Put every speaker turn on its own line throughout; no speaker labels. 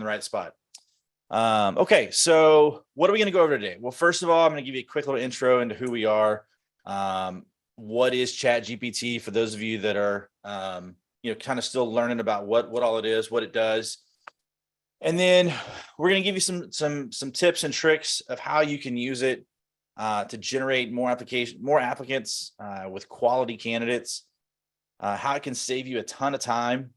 the right spot. Okay, so what are we going to go over today? Well, first of all, I'm going to give you a quick little intro into who we are. What is ChatGPT for those of you that are, kind of still learning about what all it is, what it does. And then we're going to give you some tips and tricks of how you can use it to generate more applicants with quality candidates, how it can save you a ton of time.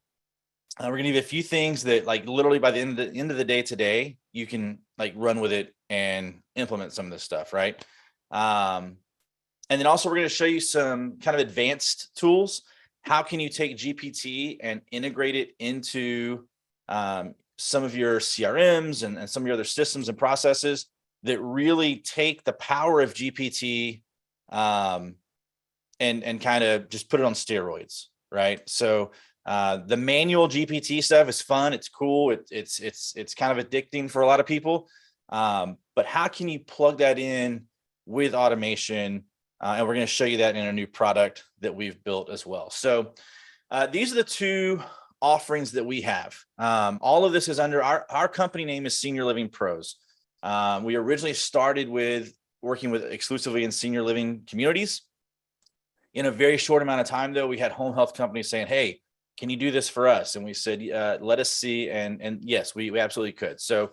We're going to give you a few things that, like, literally by the end of the day today, you can like run with it and implement some of this stuff, right? And then also we're going to show you some kind of advanced tools. How can you take GPT and integrate it into some of your CRMs and some of your other systems and processes that really take the power of GPT and kind of just put it on steroids, right? So the manual GPT stuff is fun. It's cool. It's kind of addicting for a lot of people. But how can you plug that in with automation? And we're going to show you that in a new product that we've built as well. So these are the two offerings that we have. All of this is under our company name is Senior Living Pros. We originally started with working with exclusively in senior living communities. In a very short amount of time, though, we had home health companies saying, "Hey, can you do this for us?" And we said, "Let us see." And yes, we absolutely could. So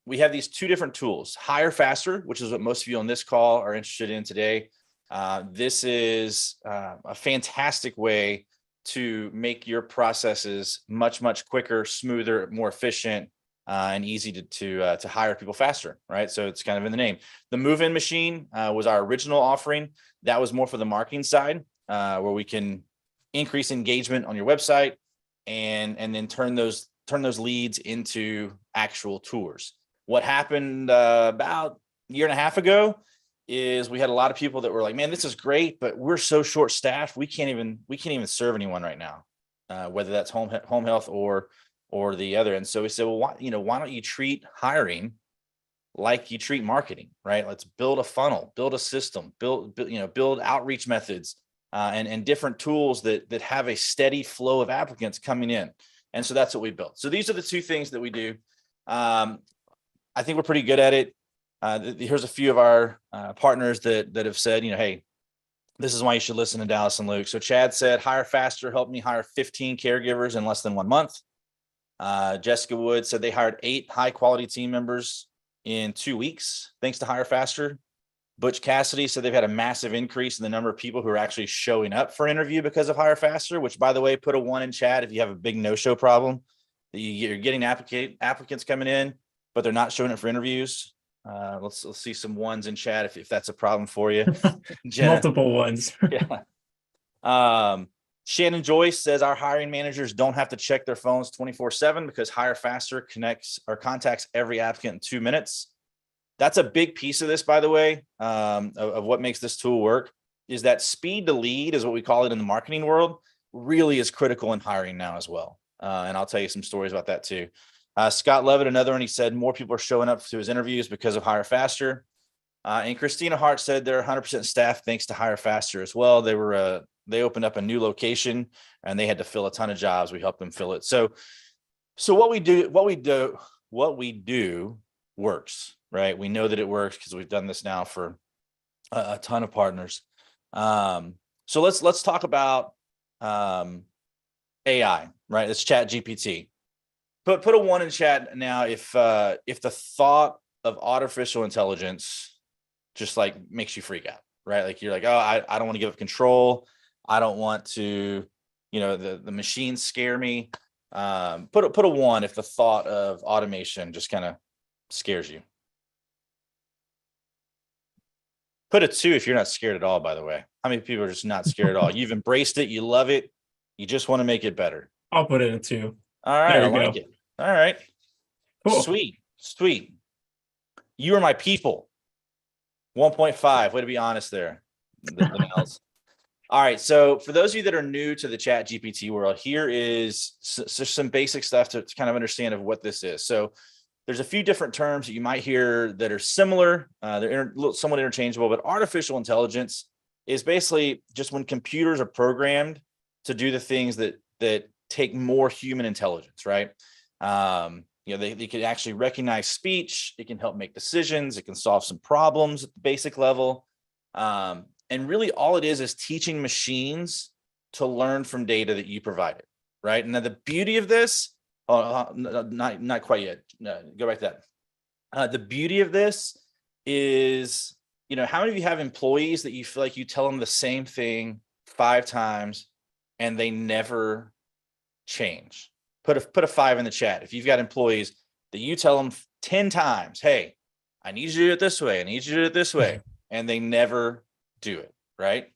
we have these two different tools: Hire Faster, which is what most of you on this call are interested in today. This is a fantastic way to make your processes much quicker, smoother, more efficient, and easy to hire people faster, right? So it's kind of in the name. The Move-In Machine was our original offering. That was more for the marketing side, where we can increase engagement on your website and then turn those leads into actual tours. What happened about a year and a half ago is we had a lot of people that were like, "Man, this is great, but we're so short staffed. We can't even serve anyone right now, whether that's home health or the other." And so we said, "Well, why don't you treat hiring like you treat marketing, right? Let's build a funnel, build a system, build outreach methods, and different tools that have a steady flow of applicants coming in." And so that's what we built. So these are the two things that we do. I think we're pretty good at it. Here's a few of our partners that have said, "Hey, this is why you should listen to Dallas and Luke." So Chad said, "Hire Faster helped me hire 15 caregivers in less than 1 month." Jessica Wood said they hired 8 high quality team members in 2 weeks, thanks to Hire Faster. Butch Cassidy said they've had a massive increase in the number of people who are actually showing up for interview because of Hire Faster, which, by the way, put a 1 in chat if you have a big no-show problem. You're getting applicants coming in, but they're not showing up for interviews. Let's see some 1s in chat if that's a problem for you.
Multiple ones.
Yeah. Shannon Joyce says our hiring managers don't have to check their phones 24/7 because Hire Faster connects or contacts every applicant in 2 minutes. That's a big piece of this, by the way, of what makes this tool work, is that speed to lead is what we call it in the marketing world, really is critical in hiring now as well. And I'll tell you some stories about that too. Scott Levitt, another one, he said more people are showing up to his interviews because of Hire Faster. And Christina Hart said they're 100% staffed thanks to Hire Faster as well. They opened up a new location and they had to fill a ton of jobs. We helped them fill it. So what we do works, right? We know that it works because we've done this now for a ton of partners. So let's talk about AI, right? It's ChatGPT. Put a 1 in chat now if the thought of artificial intelligence just like makes you freak out, right? Like you're like, "Oh, I don't want to give up control. I don't want to, the machines scare me." Put a 1 if the thought of automation just kind of scares you. Put a 2 if you're not scared at all, by the way. How many people are just not scared at all? You've embraced it. You love it. You just want to make it better.
I'll put it in 2.
All right. I like it. All right. Cool. Sweet. You are my people. 1.5. Way to be honest there. All right. So for those of you that are new to the ChatGPT world, here is some basic stuff to kind of understand of what this is. So there's a few different terms that you might hear that are similar. They're somewhat interchangeable, but artificial intelligence is basically just when computers are programmed to do the things that take more human intelligence, right? They can actually recognize speech. It can help make decisions. It can solve some problems at the basic level. And really all it is teaching machines to learn from data that you provided, right? Now the beauty of this, not quite yet. No, go back to that. The beauty of this is, how many of you have employees that you feel like you tell them the same thing 5 times and they never change? Put a 5 in the chat. If you've got employees that you tell them 10 times, hey, I need you to do it this way. I need you to do it this way. And they never do it, right?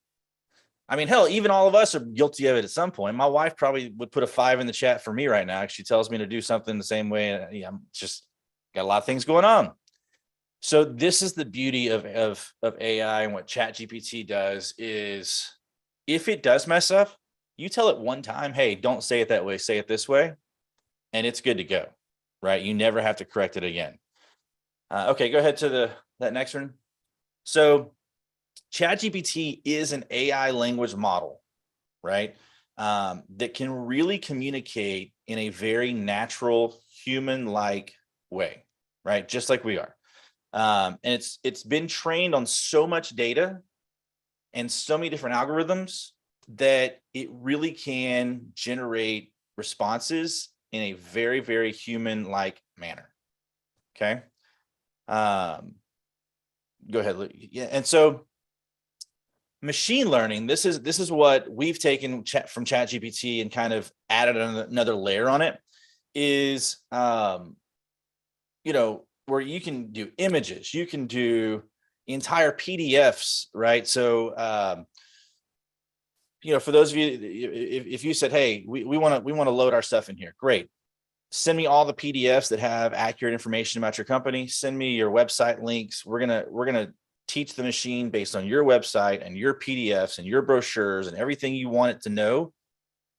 I mean, hell, even all of us are guilty of it at some point. My wife probably would put a 5 in the chat for me right now. She tells me to do something the same way. And I'm just got a lot of things going on. So this is the beauty of AI, and what ChatGPT does is, if it does mess up, you tell it one time, hey, don't say it that way, say it this way, and it's good to go, right? You never have to correct it again. Okay, go ahead to that next one. So ChatGPT is an AI language model, right? That can really communicate in a very natural, human-like way, right? Just like we are. And it's been trained on so much data and so many different algorithms that it really can generate responses in a very, very human-like manner. Okay. Go ahead, Luke. Yeah. And so machine learning, this is what we've taken from ChatGPT and kind of added another layer on it, is, where you can do images, you can do entire PDFs, right? So, for those of you, if you said, hey, we want to load our stuff in here, great. Send me all the PDFs that have accurate information about your company. Send me your website links. We're gonna teach the machine based on your website and your PDFs and your brochures and everything you want it to know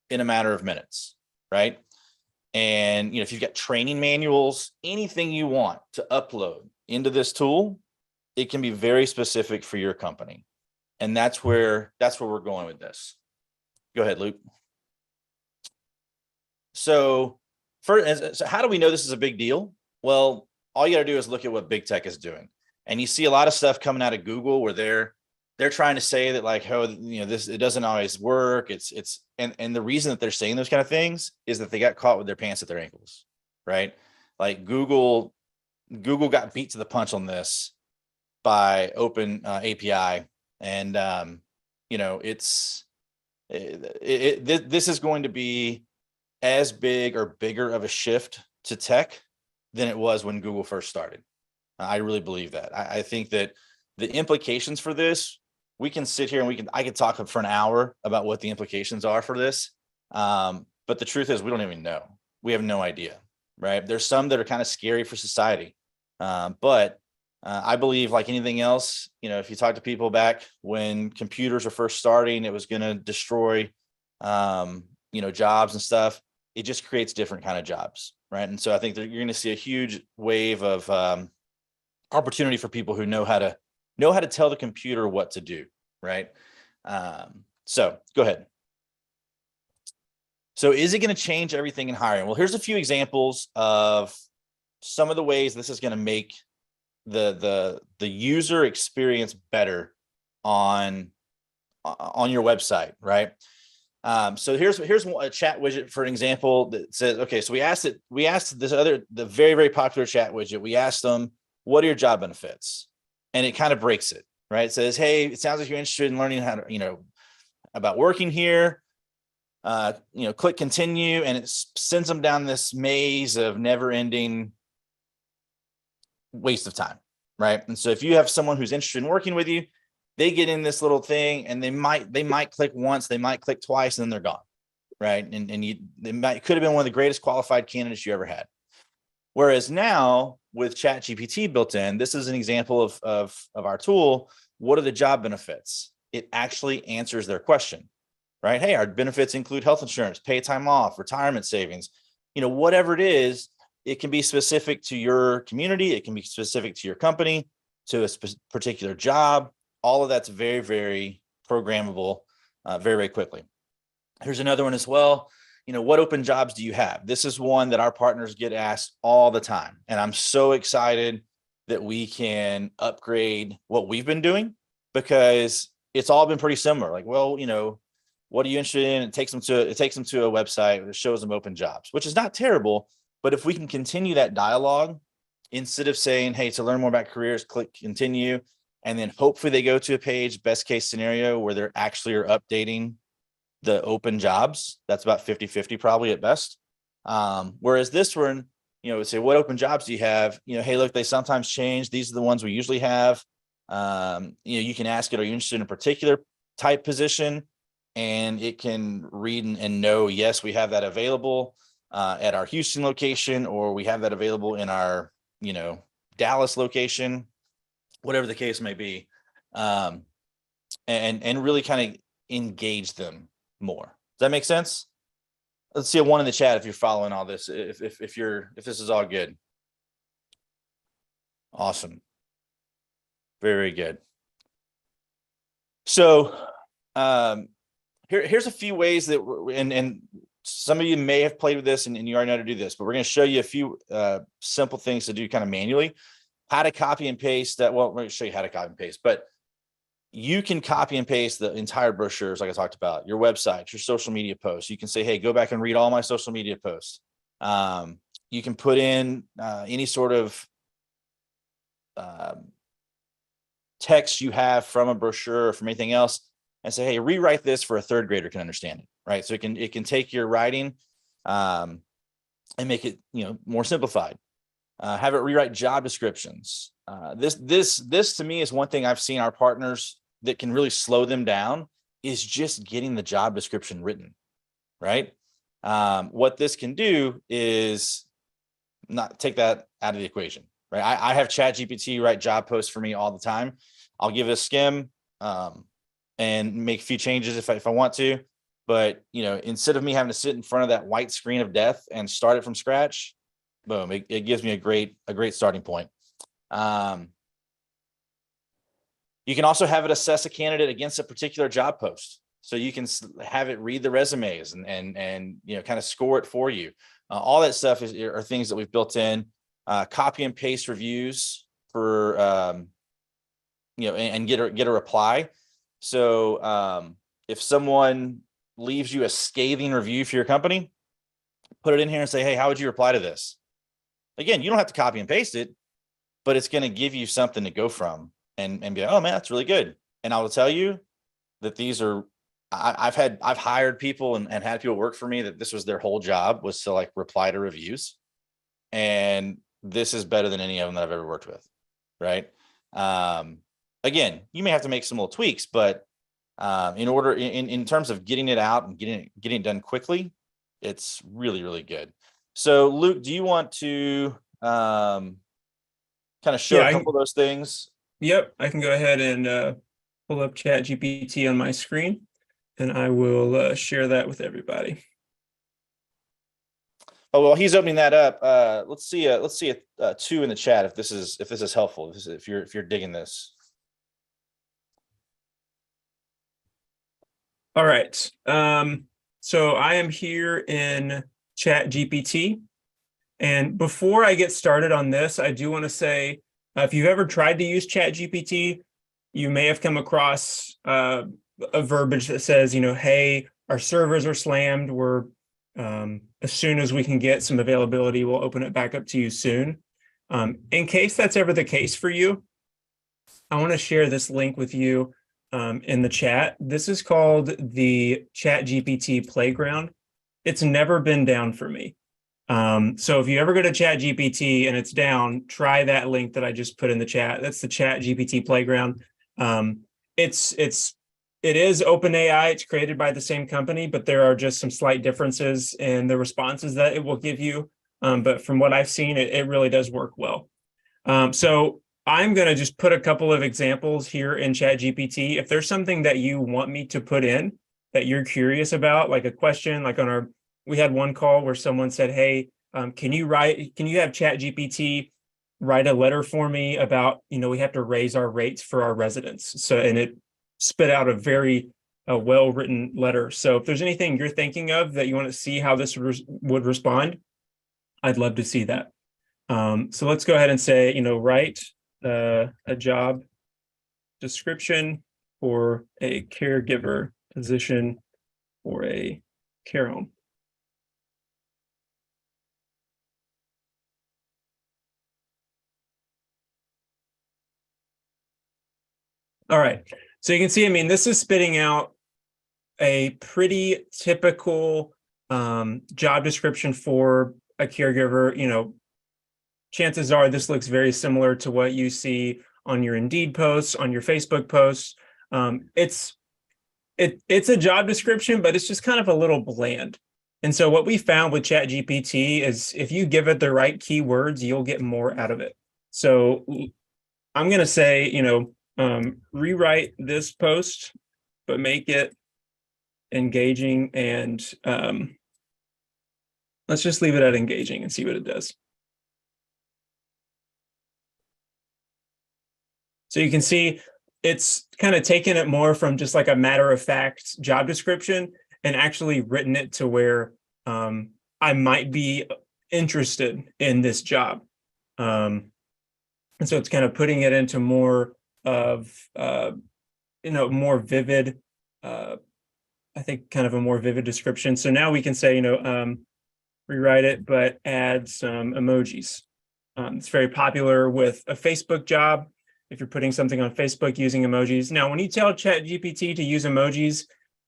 in a matter of minutes, right? And if you've got training manuals, anything you want to upload into this tool, it can be very specific for your company. And that's where we're going with this. Go ahead, Luke. So how do we know this is a big deal? Well, all you got to do is look at what big tech is doing. And you see a lot of stuff coming out of Google where they're trying to say that, like, oh, this, it doesn't always work. And the reason that they're saying those kind of things is that they got caught with their pants at their ankles, right? Like Google got beat to the punch on this by Open API. And, this is going to be as big or bigger of a shift to tech than it was when Google first started. I really believe that. I think that the implications for this, we can sit here and I could talk for an hour about what the implications are for this. But the truth is, we don't even know. We have no idea, right? There's some that are kind of scary for society. But I believe, like anything else, if you talk to people back when computers were first starting, it was going to destroy, jobs and stuff. It just creates different kind of jobs, right? And so I think that you're going to see a huge wave of opportunity for people who know how to tell the computer what to do, right? So go ahead. So is it going to change everything in hiring? Well, here's a few examples of some of the ways this is going to make the user experience better on your website, right? So here's a chat widget, for an example, that says, okay, so we asked the very, very popular chat widget. We asked them, what are your job benefits? And it kind of breaks it, right? It says, hey, it sounds like you're interested in learning how to, about working here. Click continue, and it sends them down this maze of never ending waste of time, right? And so if you have someone who's interested in working with you, they get in this little thing and they might click once, they might click twice, and then they're gone, right? And could have been one of the greatest qualified candidates you ever had. Whereas now with ChatGPT built in, this is an example of our tool. What are the job benefits? It actually answers their question, right? Hey, our benefits include health insurance, paid time off, retirement savings, whatever it is. It can be specific to your community. It can be specific to your company, to a particular job. All of that's very, very programmable, very, very quickly. Here's another one as well. what open jobs do you have? This is one that our partners get asked all the time. And I'm so excited that we can upgrade what we've been doing, because it's all been pretty similar. Like, well, what are you interested in? It takes them to a website that shows them open jobs, which is not terrible. But if we can continue that dialogue, instead of saying, hey, to learn more about careers, click continue, and then hopefully they go to a page, best case scenario, where they're actually are updating the open jobs. That's about 50-50 probably at best. Whereas this one, say, what open jobs do you have? Hey, look, they sometimes change. These are the ones we usually have. You can ask it, are you interested in a particular type position? And it can read and know, yes, we have that available at our Houston location, or we have that available in our, Dallas location, whatever the case may be. And really kind of engage them more. Does that make sense? Let's see a 1 in the chat if you're following all this, if this is all good. Awesome. Very good. So here's a few ways that and some of you may have played with this and you already know how to do this, but we're going to show you a few simple things to do kind of manually. How to copy and paste that. Well, we're going to show you how to copy and paste, but you can copy and paste the entire brochures, like I talked about, your website, your social media posts. You can say, hey, go back and read all my social media posts. You can put in any sort of text you have from a brochure or from anything else, and say, hey, rewrite this for a third grader can understand it, right? So it can take your writing and make it more simplified. Have it rewrite job descriptions. This to me is one thing I've seen our partners that can really slow them down, is just getting the job description written, right? What this can do is not take that out of the equation, right? I have ChatGPT write job posts for me all the time. I'll give it a skim and make a few changes if I want to. But, instead of me having to sit in front of that white screen of death and start it from scratch, boom, it gives me a great starting point. You can also have it assess a candidate against a particular job post. So you can have it read the resumes and kind of score it for you. All that stuff are things that we've built in. Copy and paste reviews for and get a reply. So if someone leaves you a scathing review for your company, put it in here and say, hey, how would you reply to this? Again, you don't have to copy and paste it, but it's going to give you something to go from and be like, oh man, that's really good. And I will tell you that these are, I've hired people and had people work for me that this was their whole job, was to reply to reviews. And this is better than any of them that I've ever worked with. Right. Again, you may have to make some little tweaks, but in terms of getting it out and getting it done quickly, it's really, really good. So Luke, do you want to kind of show a couple of those things?
Yep, I can go ahead and pull up ChatGPT on my screen, and I will share that with everybody.
Oh, well, he's opening that up. Let's see a 2 in the chat if this is helpful. If you're digging this.
All right. So I am here in ChatGPT, and before I get started on this, I do want to say, if you've ever tried to use ChatGPT, you may have come across a verbiage that says, hey, our servers are slammed. We're as soon as we can get some availability, we'll open it back up to you soon. In case that's ever the case for you, I want to share this link with you in the chat. This is called the ChatGPT Playground. It's never been down for me. So if you ever go to ChatGPT and it's down, try that link that I just put in the chat. That's the ChatGPT Playground. It is OpenAI. It's created by the same company, but there are just some slight differences in the responses that it will give you. But from what I've seen, it really does work well. So I'm going to just put a couple of examples here in ChatGPT. If there's something that you want me to put in that you're curious about, like a question, like we had one call where someone said, hey, can you have ChatGPT write a letter for me about, we have to raise our rates for our residents. And it spit out a very a well-written letter. So if there's anything you're thinking of that you want to see how this would respond, I'd love to see that. So let's go ahead and say, write a job description for a caregiver position for a care home. All right. So you can see, this is spitting out a pretty typical job description for a caregiver. Chances are this looks very similar to what you see on your Indeed posts, on your Facebook posts. It's a job description, but it's just kind of a little bland. And so what we found with ChatGPT is if you give it the right keywords, you'll get more out of it. So I'm going to say, rewrite this post, but make it engaging, and let's just leave it at engaging and see what it does. So you can see it's kind of taken it more from just like a matter of fact job description and actually written it to where I might be interested in this job. And so it's kind of putting it into more of, more vivid, I think kind of a more vivid description. So now we can say, rewrite it, but add some emojis. It's very popular with a Facebook job. If you're putting something on Facebook using emojis. Now, when you tell ChatGPT to use emojis,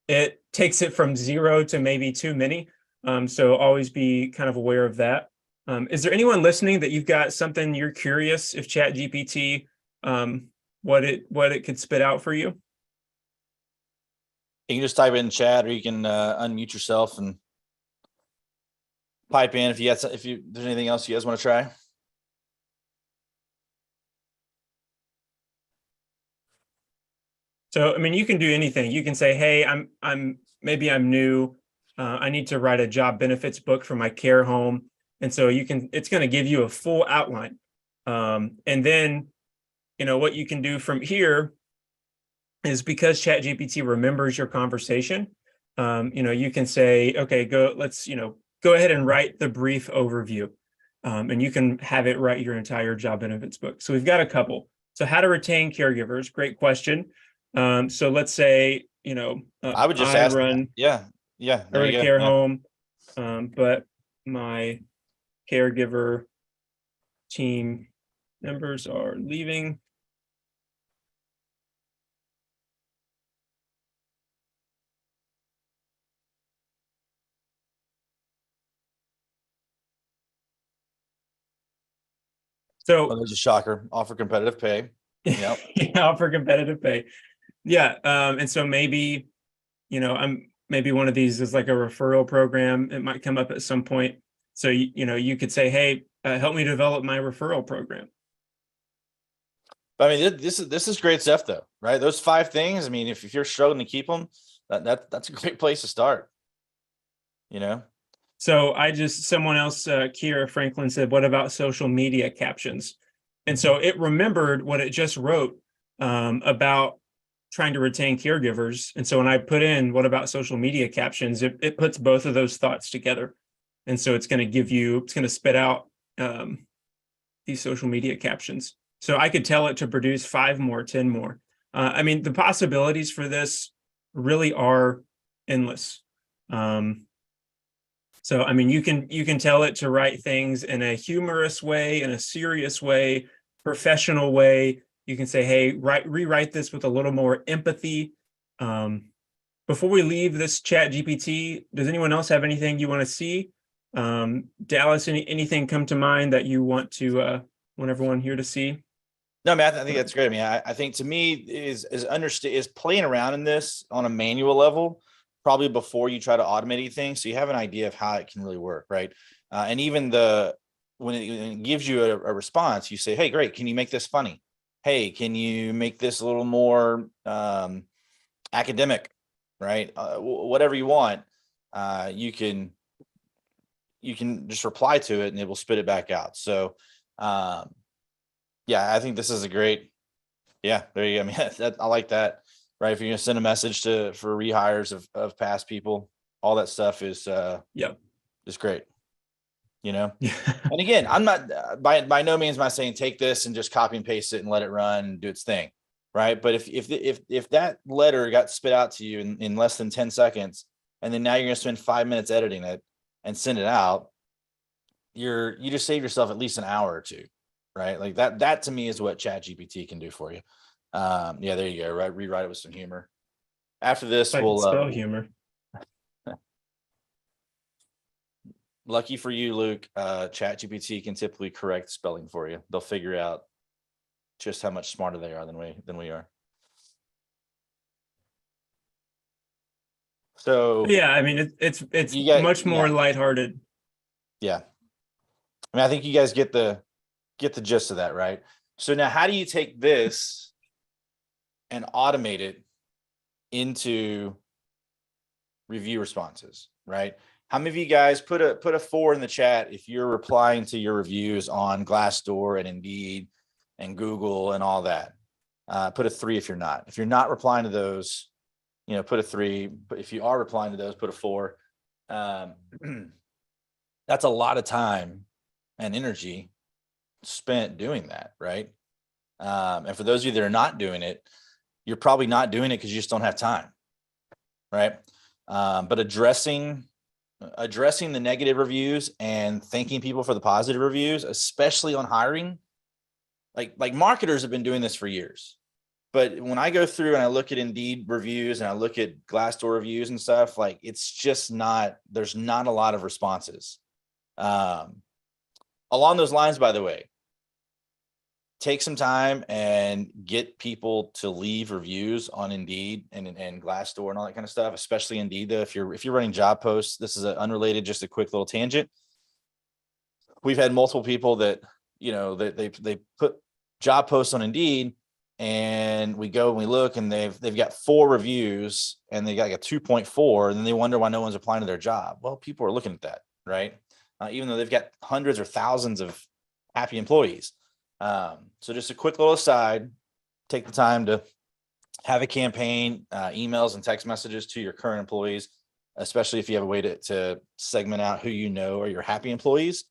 it takes it from 0 to maybe too many. So always be kind of aware of that. Is there anyone listening that you've got something you're curious if ChatGPT, what it could spit out for you?
You can just type it in chat, or you can unmute yourself and pipe in if there's anything else you guys want to try.
So, you can do anything. You can say, hey, I'm new. I need to write a job benefits book for my care home. And so it's going to give you a full outline. And then, what you can do from here is, because ChatGPT remembers your conversation, you can say, okay, go ahead and write the brief overview. And you can have it write your entire job benefits book. So we've got a couple. So how to retain caregivers, great question. So let's say,
I would just ask.
run a care home, but my caregiver team members are leaving. So
there's a shocker. Offer competitive pay.
Yeah. Offer competitive pay. Yeah. And so maybe, maybe one of these is like a referral program. It might come up at some point. So, you could say, hey, help me develop my referral program.
This is great stuff though, right? Those 5 things. If you're struggling to keep them, that's a great place to start.
So someone else, Kira Franklin said, what about social media captions? And so it remembered what it just wrote about trying to retain caregivers. And so when I put in what about social media captions, it puts both of those thoughts together. And so it's going to spit out these social media captions. So I could tell it to produce 5 more, 10 more. The possibilities for this really are endless. So, you can tell it to write things in a humorous way, in a serious way, professional way. You can say, hey, rewrite this with a little more empathy. Before we leave this ChatGPT, does anyone else have anything you want to see? Dallas, anything come to mind that you want everyone here to see?
No, man, I think that's great. I think to me is playing around in this on a manual level, probably before you try to automate anything, so you have an idea of how it can really work, right? And even when it gives you a response, you say, hey, great, can you make this funny? Hey, can you make this a little more academic, right? Whatever you want, you can just reply to it and it will spit it back out. So I think this is a great, there you go. I like that. right? If you're going to send a message for rehires of past people, all that stuff is great, And again, I'm not by no means am I saying take this and just copy and paste it and let it run and do its thing, right? But if that letter got spit out to you in less than 10 seconds, and then now you're going to spend 5 minutes editing it and send it out, you just save yourself at least an hour or two, right? Like that to me is what ChatGPT can do for you. Yeah, there you go. Right, rewrite it with some humor. After this,
I can spell humor.
Lucky for you, Luke, ChatGPT can typically correct spelling for you. They'll figure out just how much smarter they are than we are. So
yeah, I mean it's much more lighthearted.
Yeah, I mean, I think you guys get the gist of that, right? So now, how do you take this and automate it into review responses, right? How many of you guys put a 4 in the chat if you're replying to your reviews on Glassdoor and Indeed and Google and all that? Put a 3 if you're not. If you're not replying to those, put a 3. But if you are replying to those, put a 4. That's a lot of time and energy spent doing that, right? And for those of you that are not doing it, you're probably not doing it because you just don't have time, right? But addressing the negative reviews and thanking people for the positive reviews, especially on hiring, like marketers have been doing this for years. But when I go through and I look at Indeed reviews and I look at Glassdoor reviews and stuff, like it's just there's not a lot of responses. Along those lines, by the way, take some time and get people to leave reviews on Indeed and Glassdoor and all that kind of stuff, especially Indeed. Though, if you're running job posts, this is unrelated, just a quick little tangent. We've had multiple people that, they put job posts on Indeed, and we go and we look, and they've got 4 reviews and they got like a 2.4, and then they wonder why no one's applying to their job. Well, people are looking at that, right? Even though they've got hundreds or thousands of happy employees. So just a quick little aside, take the time to have a campaign, emails and text messages to your current employees, especially if you have a way to segment out who are your happy employees,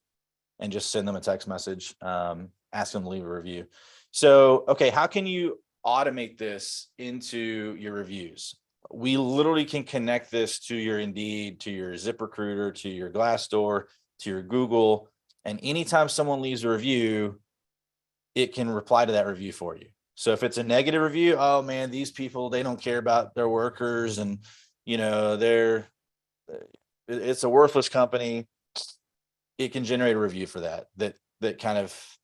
and just send them a text message, ask them to leave a review. So, okay, how can you automate this into your reviews? We literally can connect this to your Indeed, to your ZipRecruiter, to your Glassdoor, to your Google, and anytime someone leaves a review, it can reply to that review for you. So if it's a negative review, oh man, these people, they don't care about their workers, and it's a worthless company. It can generate a review for that kind of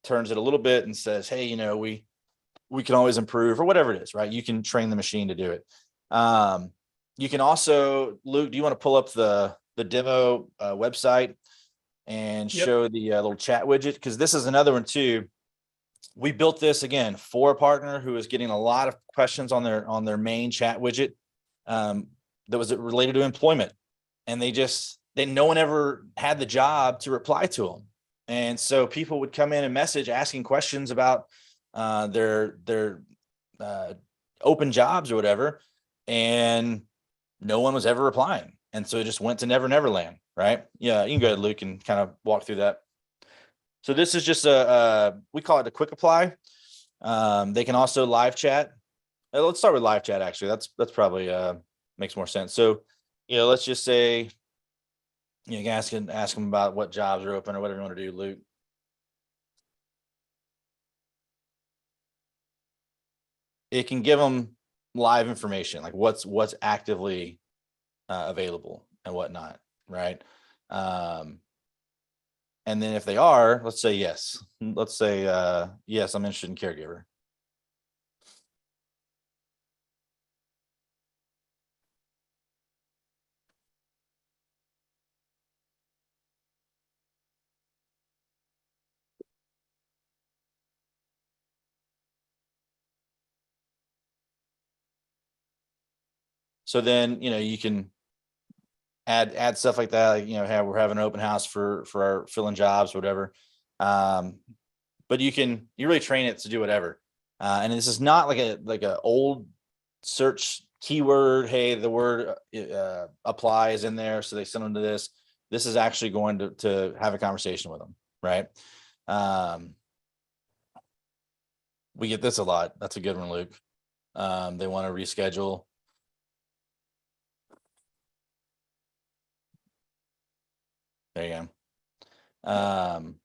turns it a little bit and says, hey, we can always improve, or whatever it is, right? You can train the machine to do it. You can also, Luke, do you want to pull up the demo website and show the little chat widget? Because this is another one too. We built this again for a partner who is getting a lot of questions on their main chat widget that was related to employment, and no one ever had the job to reply to them, and so people would come in and message asking questions about their open jobs or whatever, and no one was ever replying, and so it just went to Never Land. Right? Yeah, you can go ahead, Luke, and kind of walk through that. So this is just we call it a quick apply. They can also live chat. Let's start with live chat. Actually, that's probably makes more sense. So, let's just say, you can ask them about what jobs are open or whatever you want to do, Luke. It can give them live information, like what's actively available and whatnot. Right. And then if they are, let's say yes. Let's say yes, I'm interested in caregiver. So then, you can add stuff like that, like, we're having an open house for our filling jobs or whatever. But you really train it to do whatever. And this is not like a old search keyword, hey, the word apply is in there, so they send them to this. This is actually going to have a conversation with them, right? We get this a lot. That's a good one, Luke. They want to reschedule. There you go.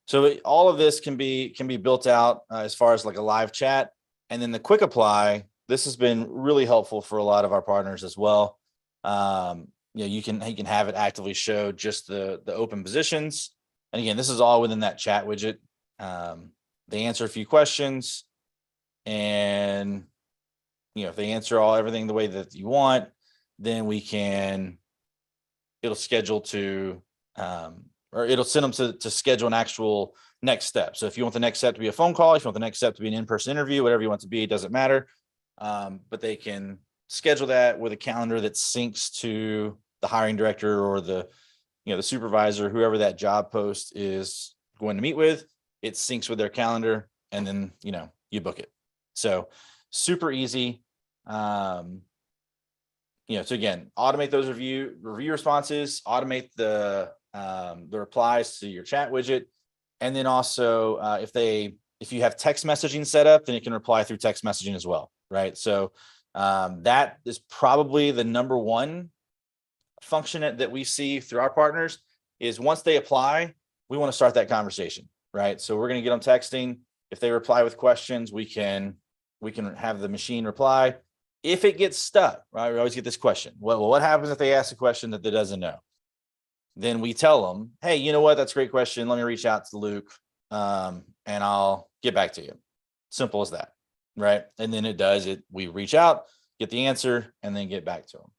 So all of this can be built out as far as like a live chat, and then the quick apply. This has been really helpful for a lot of our partners as well. You can have it actively show just the open positions, and again, this is all within that chat widget. They answer a few questions, and if they answer everything the way that you want, then it'll schedule to or it'll send them to schedule an actual next step. So if you want the next step to be a phone call, if you want the next step to be an in-person interview, whatever you want it to be, it doesn't matter. But they can schedule that with a calendar that syncs to the hiring director or the supervisor, whoever that job post is going to meet with. It syncs with their calendar, and then you book it. So super easy. So again, automate those review responses, automate the replies to your chat widget. And then also if you have text messaging set up, then it can reply through text messaging as well. Right. So that is probably the number one function that we see through our partners is once they apply, we want to start that conversation. Right. So we're going to get them texting. If they reply with questions, we can have the machine reply. If it gets stuck, right? We always get this question. Well, what happens if they ask a question that they doesn't know? Then we tell them, hey, you know what? That's a great question. Let me reach out to Luke, and I'll get back to you. Simple as that, right? And then it does it. We reach out, get the answer, and then get back to them.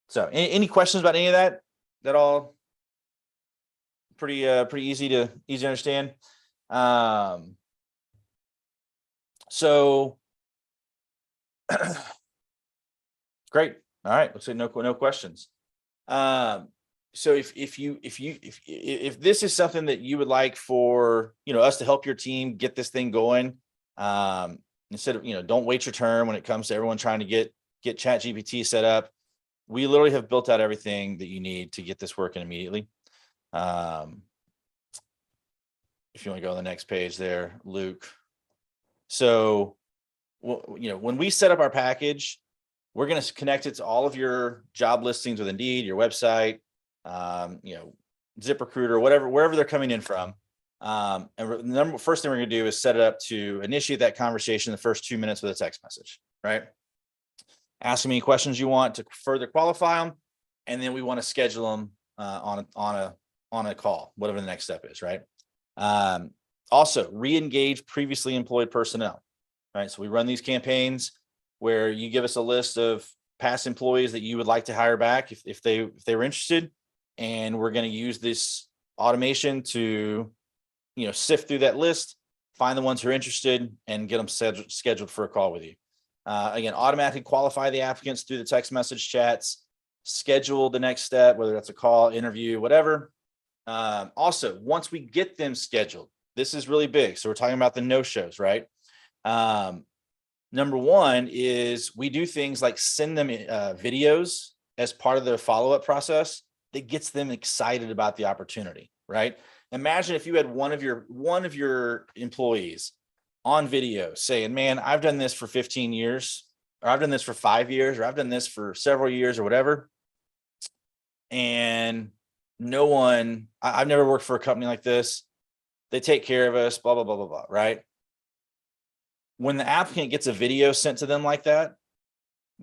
So, any questions about any of that? That all pretty easy to understand. So great. All right. Looks like no questions. So if this is something that you would like for, us to help your team get this thing going, instead of, don't wait your turn when it comes to everyone trying to get ChatGPT set up. We literally have built out everything that you need to get this working immediately. If you want to go to the next page there, Luke. So, when we set up our package, we're going to connect it to all of your job listings with Indeed, your website, ZipRecruiter, wherever they're coming in from. And the first thing we're going to do is set it up to initiate that conversation in the first 2 minutes with a text message, right? Ask them any questions you want to further qualify them, and then we want to schedule them on a call, whatever the next step is, right? Also, re-engage previously employed personnel, right? So we run these campaigns where you give us a list of past employees that you would like to hire back if they were interested, and we're going to use this automation to sift through that list, find the ones who are interested, and get them scheduled for a call with you. Again, automatically qualify the applicants through the text message chats, schedule the next step, whether that's a call, interview, whatever. Also, once we get them scheduled, this is really big. So we're talking about the no-shows, right? Number one is we do things like send them videos as part of their follow-up process that gets them excited about the opportunity, right? Imagine if you had one of your employees on video saying, man, I've done this for 15 years, or I've done this for 5 years, or I've done this for several years or whatever. And I've never worked for a company like this. They take care of us, blah, blah, blah, blah, blah, right? When the applicant gets a video sent to them like that,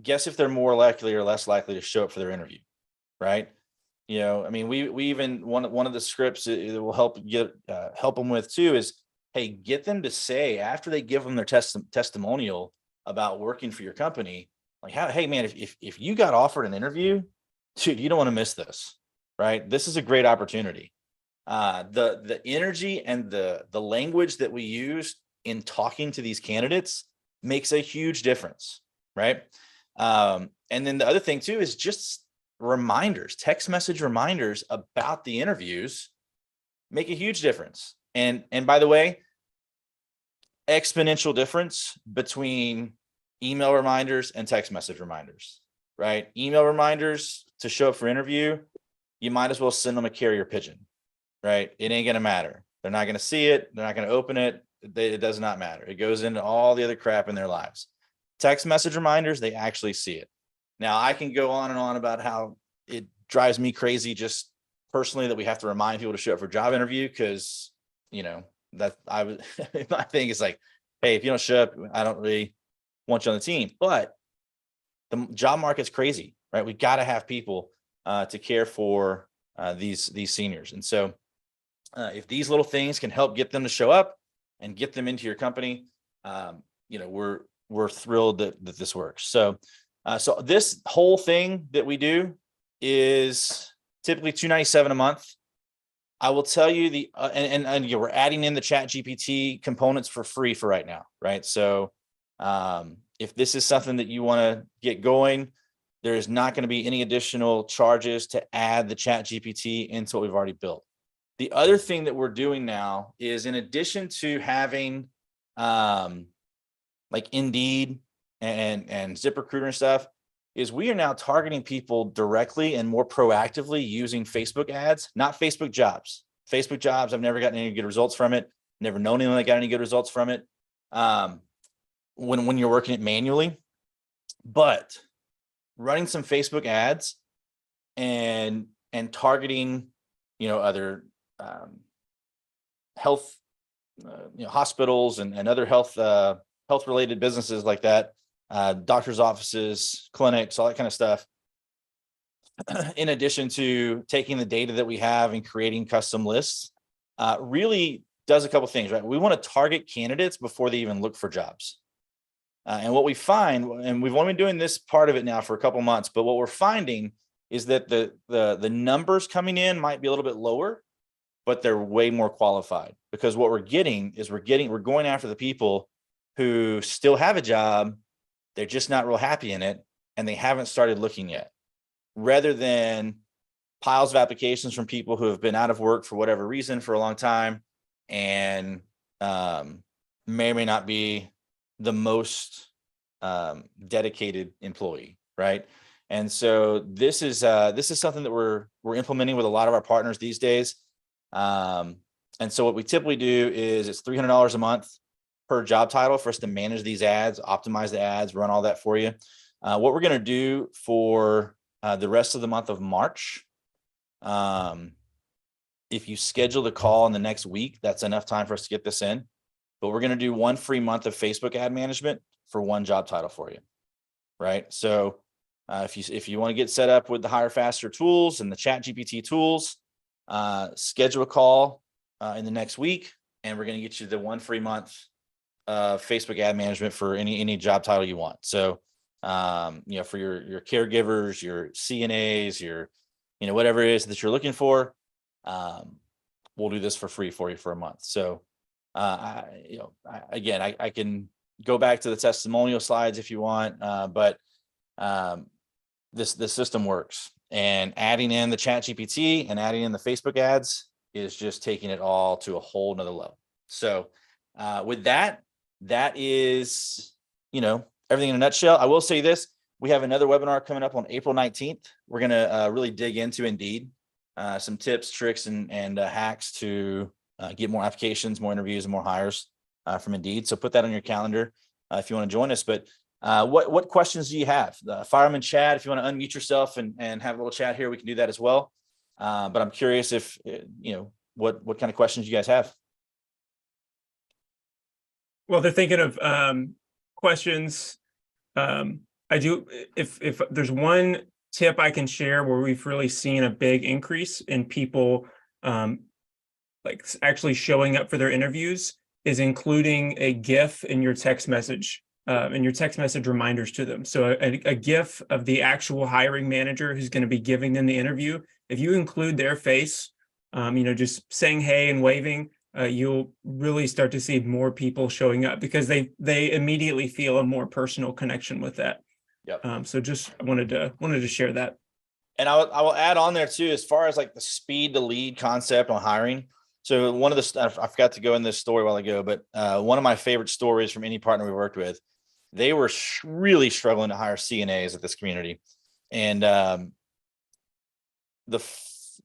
guess if they're more likely or less likely to show up for their interview, right? We even one of the scripts that will help them with too is, hey, get them to say after they give them their testimonial about working for your company, like, hey man, if you got offered an interview, dude, you don't want to miss this, right? This is a great opportunity. The energy and the language that we use in talking to these candidates makes a huge difference, right? And then the other thing too is just reminders, text message reminders about the interviews make a huge difference. And by the way, exponential difference between email reminders and text message reminders, right? Email reminders to show up for interview, you might as well send them a carrier pigeon, right? It ain't going to matter. They're not going to see it. They're not going to open it. It does not matter. It goes into all the other crap in their lives. Text message reminders, they actually see it. Now, I can go on and on about how it drives me crazy just personally that we have to remind people to show up for a job interview because, that I was, my thing is like, hey, if you don't show up, I don't really want you on the team. But the job market's crazy, right? We got to have people to care for these seniors. And so if these little things can help get them to show up and get them into your company, we're thrilled that this works. So this whole thing that we do is typically $297 a month. I will tell you we're adding in the ChatGPT components for free for right now, right? So if this is something that you want to get going, there is not going to be any additional charges to add the ChatGPT into what we've already built. The other thing that we're doing now is, in addition to having like Indeed and ZipRecruiter and stuff, is we are now targeting people directly and more proactively using Facebook ads, not Facebook jobs. Facebook jobs, I've never gotten any good results from it. Never known anyone that got any good results from it when you're working it manually. But running some Facebook ads and targeting, other health, hospitals and other health related businesses like that, doctors' offices, clinics, all that kind of stuff. In addition to taking the data that we have and creating custom lists, really does a couple of things, right? We want to target candidates before they even look for jobs. And what we find, and we've only been doing this part of it now for a couple months, but what we're finding is that the numbers coming in might be a little bit lower, but they're way more qualified, because what we're getting is we're going after the people who still have a job. They're just not real happy in it, and they haven't started looking yet, rather than piles of applications from people who have been out of work for whatever reason for a long time and may or may not be the most dedicated employee, right? And so this is something that we're implementing with a lot of our partners these days. And so what we typically do is it's $300 a month per job title for us to manage these ads, optimize the ads, run all that for you. What we're going to do for the rest of the month of March, if you schedule the call in the next week, that's enough time for us to get this in. But we're going to do one free month of Facebook ad management for one job title for you, right? So if you want to get set up with the Hire Faster tools and the ChatGPT tools, schedule a call in the next week, and we're going to get you the one free month of Facebook ad management for any job title you want. So for your caregivers, your CNAs, your whatever it is that you're looking for, we'll do this for free for you for a month. So I can go back to the testimonial slides if you want, but this system works, and adding in the ChatGPT and adding in the Facebook ads is just taking it all to a whole nother level. So with that is, everything in a nutshell. I will say this: we have another webinar coming up on April 19th. We're going to really dig into Indeed, some tips, tricks, and hacks to get more applications, more interviews, and more hires from Indeed. So put that on your calendar if you want to join us. But what questions do you have? Fire them in chat. If you want to unmute yourself and have a little chat here, we can do that as well. But I'm curious if, what kind of questions you guys have.
Well, they're thinking of questions. I do. If there's one tip I can share where we've really seen a big increase in people like actually showing up for their interviews, is including a GIF in your text message, reminders to them. So a GIF of the actual hiring manager who's going to be giving them the interview. If you include their face, just saying hey and waving, you'll really start to see more people showing up, because they immediately feel a more personal connection with that. Yep. So just wanted to share that.
And I will add on there too, as far as like the speed to lead concept on hiring. So one of the, I forgot to go in this story a while ago, but one of my favorite stories from any partner we worked with, they were really struggling to hire CNAs at this community. And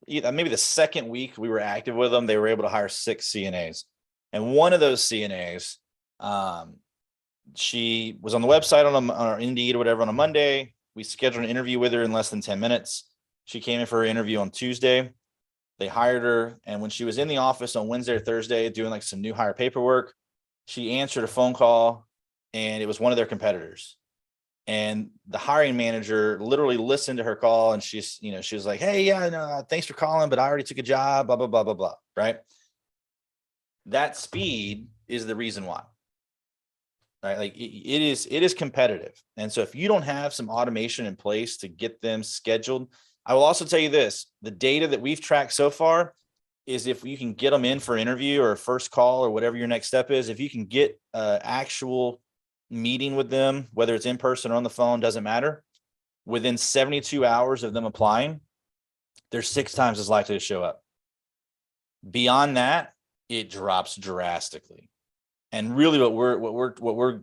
maybe the second week we were active with them, they were able to hire 6 CNAs. And one of those CNAs, she was on the website on our Indeed or whatever on a Monday. We scheduled an interview with her in less than 10 minutes. She came in for her interview on Tuesday. They hired her. And when she was in the office on Wednesday or Thursday doing like some new hire paperwork, she answered a phone call and it was one of their competitors. And the hiring manager literally listened to her call and she was like, hey, yeah, no, thanks for calling, but I already took a job, blah, blah, blah, blah, blah. Right. That speed is the reason why. Right. Like it is competitive. And so if you don't have some automation in place to get them scheduled, I will also tell you this, the data that we've tracked so far is if you can get them in for an interview or a first call or whatever your next step is, if you can get an actual meeting with them, whether it's in person or on the phone, doesn't matter. Within 72 hours of them applying, they're 6 times as likely to show up. Beyond that, it drops drastically. And really what we're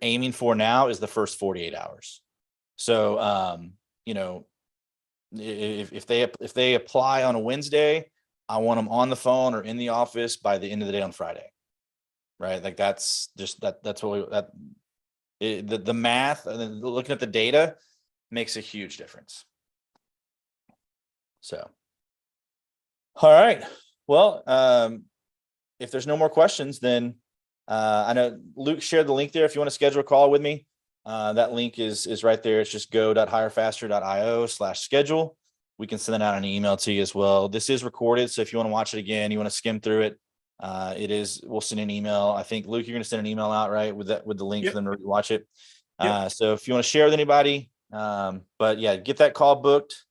aiming for now is the first 48 hours. So, if they apply on a Wednesday, I want them on the phone or in the office by the end of the day on Friday. Right. Like that's just that's what the math and looking at the data makes a huge difference. So, all right. Well, if there's no more questions, then I know Luke shared the link there. If you want to schedule a call with me, that link is right there. It's just go.hirefaster.io/schedule. We can send out an email to you as well. This is recorded. So if you want to watch it again, you want to skim through it, we'll send an email. I think Luke, you're going to send an email out, right? With the link for them to watch it. So if you want to share with anybody, but yeah, get that call booked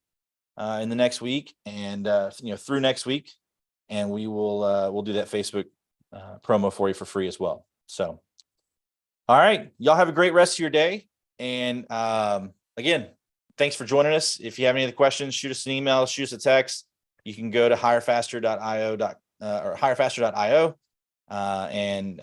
in the next week and through next week. And we'll do that Facebook promo for you for free as well. So, all right, y'all have a great rest of your day. And again, thanks for joining us. If you have any other questions, shoot us an email, shoot us a text. You can go to hirefaster.io or hirefaster.io and